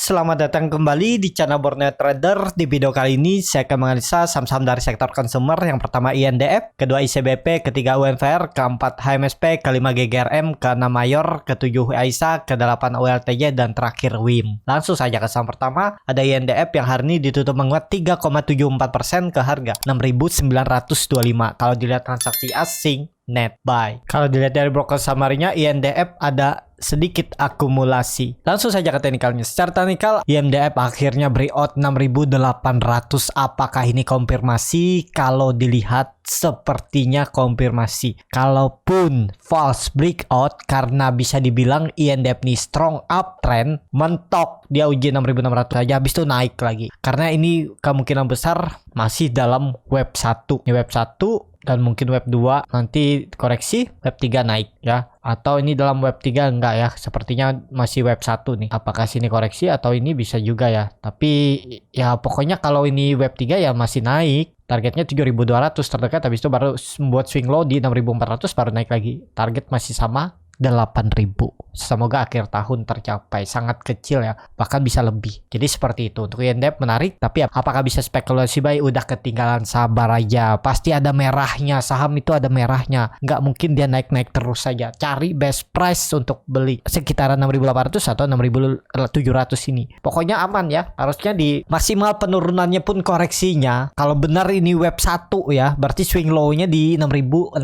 Selamat datang kembali di channel Borneo Trader. Di video kali ini saya akan menganalisa saham-saham dari sektor consumer. Yang pertama INDF, kedua ICBP, ketiga UMVR, keempat HMSP, kelima GGRM, keenam Mayor, ketujuh AISA, kedelapan OLTJ, dan terakhir WIM. Langsung saja ke saham pertama, ada INDF yang hari ini ditutup menguat 3,74% ke harga 6.925. Kalau dilihat transaksi asing, net buy. Kalau dilihat dari broker summary-nya, INDF ada sedikit akumulasi. Langsung saja ke teknikalnya. Secara teknikal, INDF akhirnya breakout 6.800. Apakah ini konfirmasi? Kalau dilihat sepertinya konfirmasi. Kalaupun false breakout, karena bisa dibilang INDF nih strong uptrend, mentok dia uji 6.600 aja, habis itu naik lagi. Karena ini kemungkinan besar masih dalam web 1. Ini web 1 dan mungkin web 2 nanti koreksi, web 3 naik ya. Atau ini dalam web 3 enggak ya, sepertinya masih web 1 nih. Apakah sini koreksi atau ini bisa juga ya. Tapi ya pokoknya kalau ini web 3 ya masih naik. Targetnya 7.200 terdekat, habis itu baru membuat swing low di 6.400 baru naik lagi. Target masih sama 8.000. Semoga akhir tahun tercapai. Sangat kecil ya, bahkan bisa lebih. Jadi seperti itu. Untuk INDF menarik, tapi apakah bisa spekulasi buy? Udah ketinggalan, sabar aja. Pasti ada merahnya, saham itu ada merahnya. Nggak mungkin dia naik-naik terus saja. Cari best price untuk beli sekitaran 6.800 atau 6.700 ini. Pokoknya aman ya. Harusnya di maksimal penurunannya pun koreksinya. Kalau benar ini web 1 ya, berarti swing low-nya di 6.600.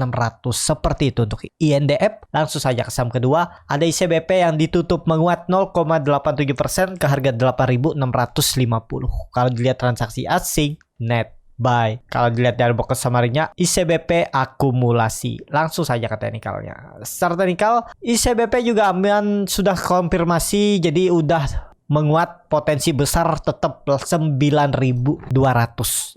Seperti itu untuk INDF. Langsung saja ke saham kedua, ada ICBP yang ditutup menguat 0,87% ke harga 8.650. Kalau dilihat transaksi asing, net buy. Kalau dilihat dari broker summary-nya, ICBP akumulasi. Langsung saja ke teknikalnya. Secara teknikal, ICBP juga aman, sudah konfirmasi, jadi udah menguat, potensi besar tetap 9.200.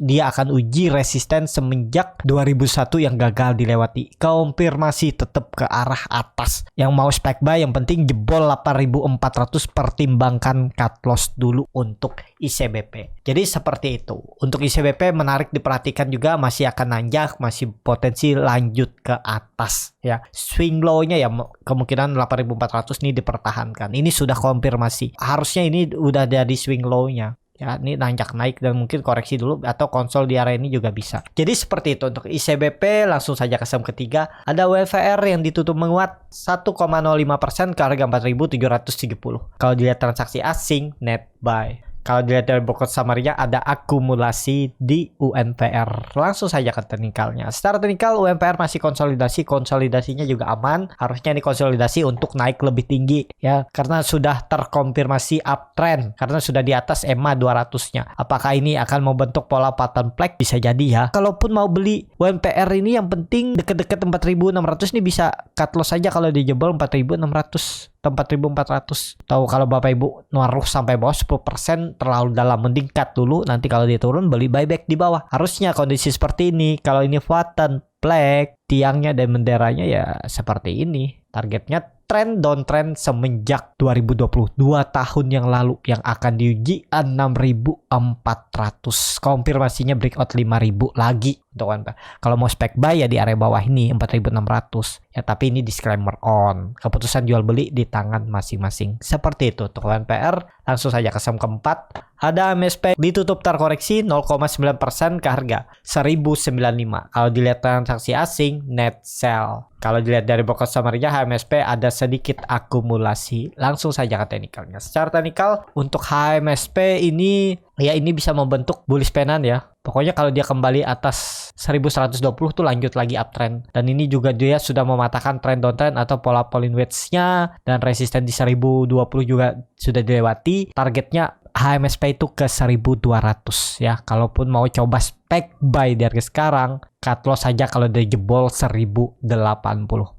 Dia akan uji resisten semenjak 2001 yang gagal dilewati. Konfirmasi tetap ke arah atas. Yang mau spek buy yang penting jebol 8.400, pertimbangkan cut loss dulu untuk ICBP. Jadi seperti itu. Untuk ICBP menarik diperhatikan juga, masih akan nanjak, masih potensi lanjut ke atas ya. Swing low-nya ya kemungkinan 8.400 nih dipertahankan. Ini sudah konfirmasi. Harusnya ini udah ada di swing low-nya. Ya, ini nanjak naik dan mungkin koreksi dulu atau konsol di area ini juga bisa. Jadi seperti itu untuk ICBP. Langsung saja ke saham ketiga. Ada UMVR yang ditutup menguat 1,05% ke harga 4.730. Kalau dilihat transaksi asing, net buy. Kalau dilihat dari broker summary-nya ada akumulasi di UMVR. Langsung saja ke teknikalnya. Secara teknikal UMVR masih konsolidasi, konsolidasinya juga aman. Harusnya ini konsolidasi untuk naik lebih tinggi ya, karena sudah terkonfirmasi uptrend, karena sudah di atas EMA 200-nya. Apakah ini akan membentuk pola pattern flag? Bisa jadi ya. Kalaupun mau beli UMVR ini yang penting deket-deket 4.600 nih, bisa cut loss saja kalau dijebol 4.600. 4.400. Tahu kalau Bapak Ibu naruh sampai bawah 10% terlalu dalam, mending cut dulu, nanti kalau dia turun beli buyback di bawah. Harusnya kondisi seperti ini. Kalau ini pattern flag, tiangnya dan benderanya ya seperti ini. Targetnya trend downtrend semenjak 2022 tahun yang lalu yang akan diuji 6.400. Konfirmasinya breakout 5.000 lagi untuk UMVR. Kalau mau spek buy ya di area bawah ini 4.600 ya, tapi ini disclaimer on. Keputusan jual beli di tangan masing-masing. Seperti itu untuk UMVR. Langsung saja ke saham keempat. Ada MSP ditutup terkoreksi 0,9% ke harga 1.095. Kalau dilihat transaksi asing, net sell. Kalau dilihat dari broker summary-nya, HMSP ada sedikit akumulasi. Langsung saja ke teknikalnya. Secara teknikal untuk HMSP ini ya, ini bisa membentuk bullish pennant ya. Pokoknya kalau dia kembali atas 1120 tuh lanjut lagi uptrend. Dan ini juga dia sudah mematahkan trend downtrend atau pola Pauling wedge-nya, dan resisten di 1020 juga sudah dilewati. Targetnya HMSP itu ke 1.200 ya. Kalaupun mau coba spek buy dari sekarang, cut loss saja kalau dia jebol 1.080.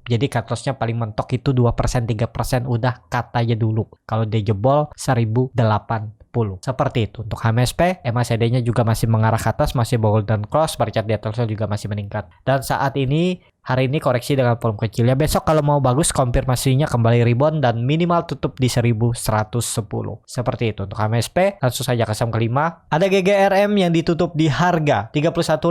Jadi cut lossnya paling mentok itu 2%, 3%, udah cut aja dulu kalau dia jebol 1.080. Seperti itu untuk HMSP. MACD-nya juga masih mengarah ke atas, masih golden cross, bar chart di atasnya juga masih meningkat. Dan saat ini hari ini koreksi dengan volume kecil ya. Besok kalau mau bagus konfirmasinya kembali rebound dan minimal tutup di 1110. Seperti itu untuk HMSP. Langsung saja ke saham kelima. Ada GGRM yang ditutup di harga 31.050.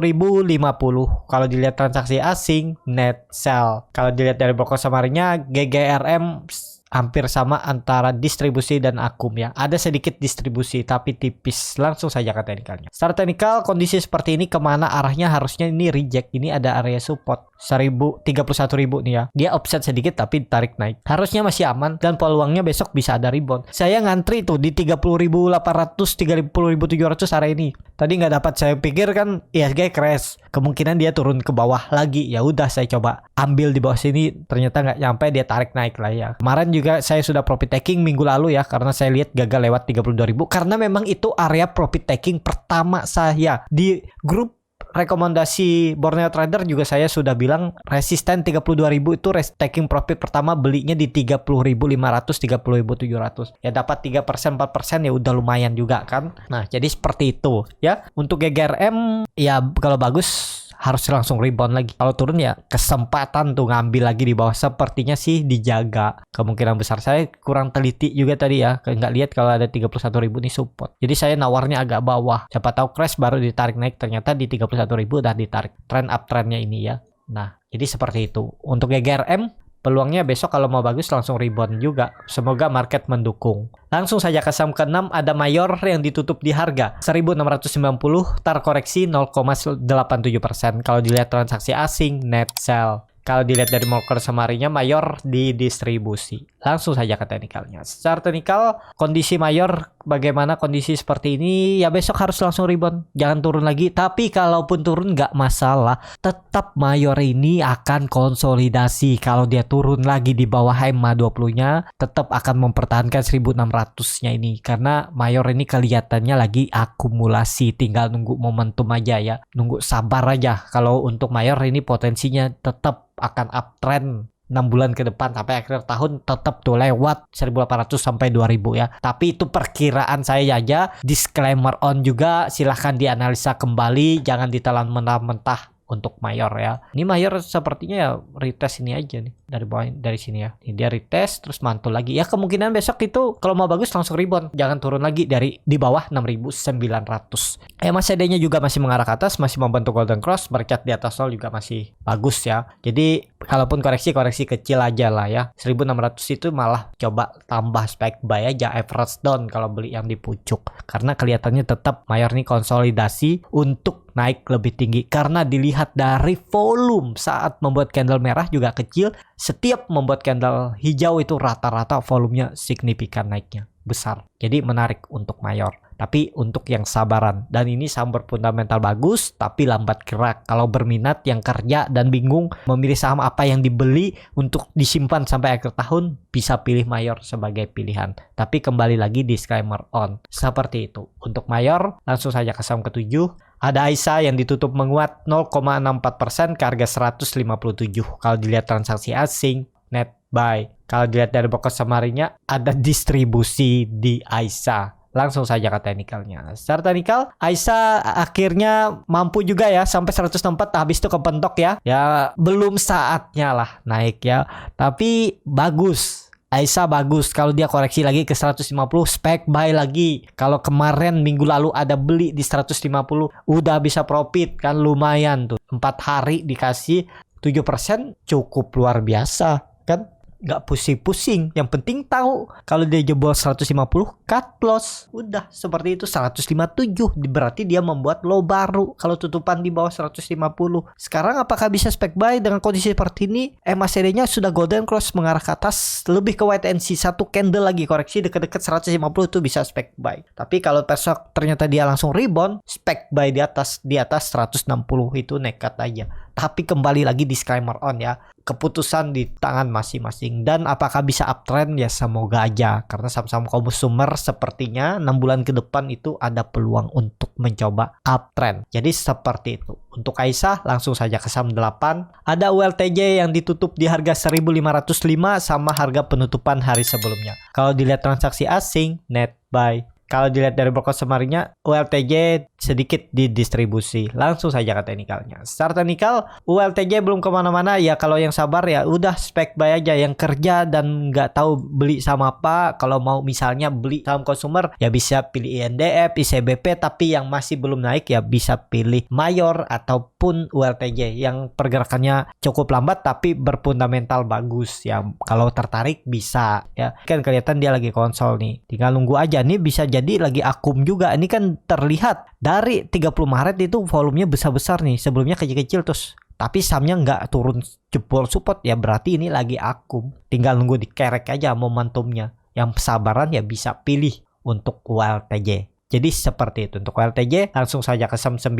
Kalau dilihat transaksi asing, net sell. Kalau dilihat dari broker summary-nya, GGRM hampir sama antara distribusi dan akum ya. Ada sedikit distribusi tapi tipis. Langsung saja ke teknikalnya. Secara teknikal kondisi seperti ini kemana arahnya, harusnya ini reject. Ini ada area support 31.000 nih ya. Dia offset sedikit tapi tarik naik. Harusnya masih aman dan peluangnya besok bisa ada rebound. Saya ngantri tuh di 30.800, 30.700 area ini. Tadi nggak dapat, saya pikir kan IHSG crash. Kemungkinan dia turun ke bawah lagi. Ya udah saya coba ambil di bawah sini, ternyata nggak nyampe, dia tarik naik lah ya. Kemarin juga saya sudah profit taking minggu lalu ya, karena saya lihat gagal lewat 32.000, karena memang itu area profit taking pertama saya. Di grup rekomendasi Borneo Trader juga saya sudah bilang resisten 32.000 itu taking profit pertama, belinya di 30.500, 30.700. Ya dapat 3%, 4% ya udah lumayan juga kan. Nah, jadi seperti itu ya. Untuk GGRM ya kalau bagus harus langsung rebound lagi. Kalau turun ya kesempatan tuh ngambil lagi di bawah. Sepertinya sih dijaga. Kemungkinan besar, saya kurang teliti juga tadi ya. Nggak lihat kalau ada 31.000 nih support. Jadi saya nawarnya agak bawah. Siapa tahu crash baru ditarik naik. Ternyata di 31.000 udah ditarik. Trend uptrendnya ini ya. Nah, jadi seperti itu. Untuk GGRM peluangnya besok kalau mau bagus langsung rebound juga. Semoga market mendukung. Langsung saja ke saham ke-6, ada Mayor yang ditutup di harga 1.690, terkoreksi 0,87%. Kalau dilihat transaksi asing, net sell. Kalau dilihat dari market summary-nya, Mayor didistribusi. Langsung saja ke teknikalnya. Secara teknikal, kondisi Mayor bagaimana kondisi seperti ini? Ya besok harus langsung rebound. Jangan turun lagi. Tapi kalaupun turun nggak masalah. Tetap Mayor ini akan konsolidasi. Kalau dia turun lagi di bawah EMA 20-nya, tetap akan mempertahankan 1.600-nya ini. Karena Mayor ini kelihatannya lagi akumulasi. Tinggal nunggu momentum aja ya. Nunggu sabar aja. Kalau untuk Mayor ini potensinya tetap akan uptrend 6 bulan ke depan sampai akhir tahun, tetap tuh lewat 1.800 sampai 2.000 ya. Tapi itu perkiraan saya aja, disclaimer on juga, silahkan dianalisa kembali, jangan ditelan mentah-mentah untuk Mayor ya. Ini Mayor sepertinya ya retest ini aja nih dari bawah, dari sini ya. Ini dia retest terus mantul lagi. Ya kemungkinan besok itu kalau mau bagus langsung rebound. Jangan turun lagi dari di bawah 6.900. MACD-nya juga masih mengarah ke atas, masih membentuk golden cross, bercat di atas nol juga masih bagus ya. Jadi kalaupun koreksi kecil aja lah ya. 1.600 itu malah coba tambah spike buy aja, average down kalau beli yang di pucuk. Karena kelihatannya tetap Mayor nih konsolidasi untuk naik lebih tinggi, karena dilihat dari volume saat membuat candle merah juga kecil, setiap membuat candle hijau itu rata-rata volumenya signifikan naiknya besar. Jadi menarik untuk Mayor. Tapi untuk yang sabaran, dan ini saham berfundamental bagus tapi lambat gerak. Kalau berminat yang kerja dan bingung memilih saham apa yang dibeli untuk disimpan sampai akhir tahun, bisa pilih Mayor sebagai pilihan. Tapi kembali lagi disclaimer on. Seperti itu. Untuk Mayor, langsung saja ke saham ke-7. Ada AISA yang ditutup menguat 0,64% ke harga 157. Kalau dilihat transaksi asing, net buy. Kalau dilihat dari pokok summary-nya, ada distribusi di AISA. Langsung saja ke teknikalnya. Secara teknikal, AISA akhirnya mampu juga ya sampai 164, habis itu kepentok ya. Ya belum saatnya lah naik ya. Tapi bagus. AISA bagus. Kalau dia koreksi lagi ke 150, spek buy lagi. Kalau kemarin minggu lalu ada beli di 150, udah bisa profit kan, lumayan tuh. 4 hari dikasih 7%, cukup luar biasa kan. Nggak pusing-pusing, yang penting tahu kalau dia jebol 150 cut loss, udah seperti itu. 157 berarti dia membuat low baru kalau tutupan di bawah 150. Sekarang apakah bisa spek buy dengan kondisi seperti ini? MACD-nya sudah golden cross mengarah ke atas, lebih ke wait and see, satu candle lagi koreksi dekat-dekat 150 itu bisa spek buy. Tapi kalau besok ternyata dia langsung rebound, spek buy di atas 160 itu nekat aja. Tapi kembali lagi disclaimer on ya, keputusan di tangan masing-masing. Dan apakah bisa uptrend ya semoga aja, karena saham-saham consumer sepertinya 6 bulan ke depan itu ada peluang untuk mencoba uptrend. Jadi seperti itu. Untuk AISA langsung saja ke saham 8. Ada ULTJ yang ditutup di harga 1.505 sama harga penutupan hari sebelumnya. Kalau dilihat transaksi asing, net buy. Kalau dilihat dari broker summary-nya, ULTJ sedikit didistribusi. Langsung saja ke teknikalnya. Secara teknikal, ULTJ belum kemana-mana ya. Kalau yang sabar ya udah spek buy aja. Yang kerja dan nggak tahu beli sama apa, kalau mau misalnya beli saham consumer ya bisa pilih INDF, ICBP. Tapi yang masih belum naik ya bisa pilih Mayor ataupun ULTJ yang pergerakannya cukup lambat tapi berfundamental bagus ya. Kalau tertarik bisa ya. Kan kelihatan dia lagi konsol nih. Tinggal nunggu aja nih, bisa jadi lagi akum juga. Ini kan terlihat dari 30 Maret itu volumenya besar-besar nih. Sebelumnya kecil-kecil terus. Tapi sahamnya nggak turun jebol support ya, berarti ini lagi akum. Tinggal nunggu dikerek aja momentumnya. Yang sabaran ya bisa pilih untuk ULTJ. Jadi seperti itu untuk ULTJ. Langsung saja ke saham 9.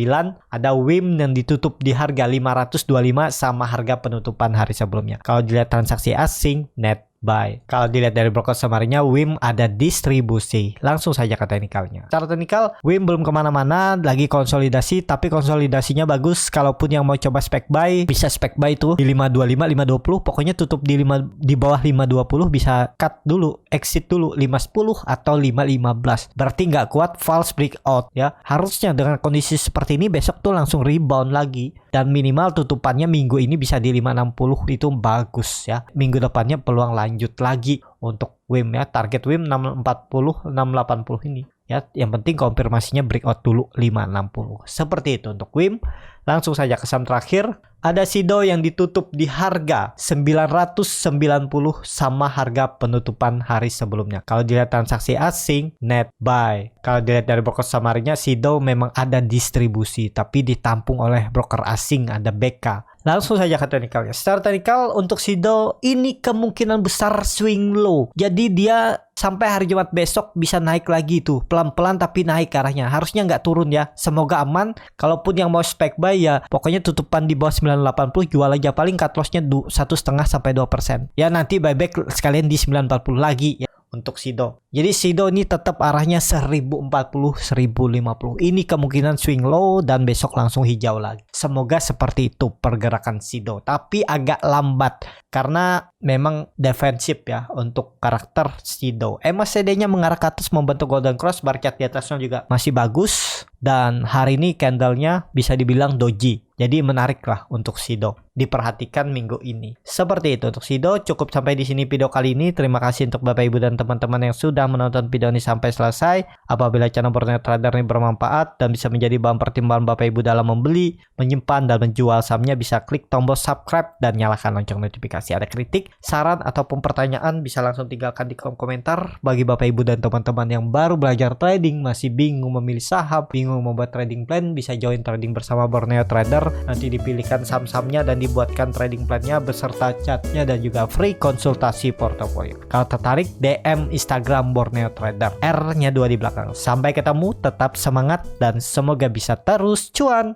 Ada WIM yang ditutup di harga 525 sama harga penutupan hari sebelumnya. Kalau dilihat transaksi asing, net buy. Kalau dilihat dari broker summary-nya, WIM ada distribusi. Langsung saja ke teknikalnya. Secara teknikal, WIM belum kemana-mana, lagi konsolidasi, tapi konsolidasinya bagus. Kalaupun yang mau coba spek buy, bisa spek buy tuh di 525, 520. Pokoknya tutup di bawah 520, bisa cut dulu, exit dulu 510 atau 515. Berarti nggak kuat, false breakout ya. Harusnya dengan kondisi seperti ini besok tuh langsung rebound lagi. Dan minimal tutupannya minggu ini bisa di 560, itu bagus ya. Minggu depannya peluang lanjut lagi untuk WIM ya. Target WIM 640, 680 ini ya. Yang penting konfirmasinya breakout dulu 560. Seperti itu untuk WIM. Langsung saja ke saham terakhir. Ada Sido yang ditutup di harga 990 sama harga penutupan hari sebelumnya. Kalau dilihat transaksi asing, net buy. Kalau dilihat dari broker summary-nya, Sido memang ada distribusi, tapi ditampung oleh broker asing, ada BK. Langsung saja ke teknikalnya. Secara teknikal untuk Sido ini kemungkinan besar swing low. Jadi dia sampai hari Jumat besok bisa naik lagi tuh. Pelan-pelan tapi naik ke arahnya. Harusnya nggak turun ya. Semoga aman. Kalaupun yang mau spek buy ya pokoknya tutupan di bawah 980 jual aja. Paling cut loss-nya 1,5 sampai 2%. Ya nanti buyback sekalian di 940 lagi ya. Untuk Sido. Jadi Sido ini tetap arahnya 1040, 1050. Ini kemungkinan swing low dan besok langsung hijau lagi. Semoga seperti itu pergerakan Sido. Tapi agak lambat karena memang defensif ya untuk karakter Sido. MACD-nya mengarah ke atas membentuk golden cross, bar chart di atasnya juga masih bagus. Dan hari ini candlenya bisa dibilang doji. Jadi menarik lah untuk Sido. Diperhatikan minggu ini. Seperti itu untuk Sido. Cukup sampai di sini video kali ini. Terima kasih untuk Bapak Ibu dan teman-teman yang sudah menonton video ini sampai selesai. Apabila channel Borneo Trader ini bermanfaat dan bisa menjadi bahan pertimbangan Bapak Ibu dalam membeli, menyimpan, dan menjual sahamnya, bisa klik tombol subscribe dan nyalakan lonceng notifikasi. Ada kritik, saran, ataupun pertanyaan bisa langsung tinggalkan di kolom komentar. Bagi Bapak Ibu dan teman-teman yang baru belajar trading, masih bingung memilih saham, bingung membuat trading plan, bisa join trading bersama Borneo Trader. Nanti dipilihkan saham-sahamnya dan dibuatkan trading plan-nya beserta chatnya dan juga free konsultasi portofolio. Kalau tertarik, DM Instagram Borneo Trader, R-nya 2 di belakang. Sampai ketemu, tetap semangat dan semoga bisa terus cuan.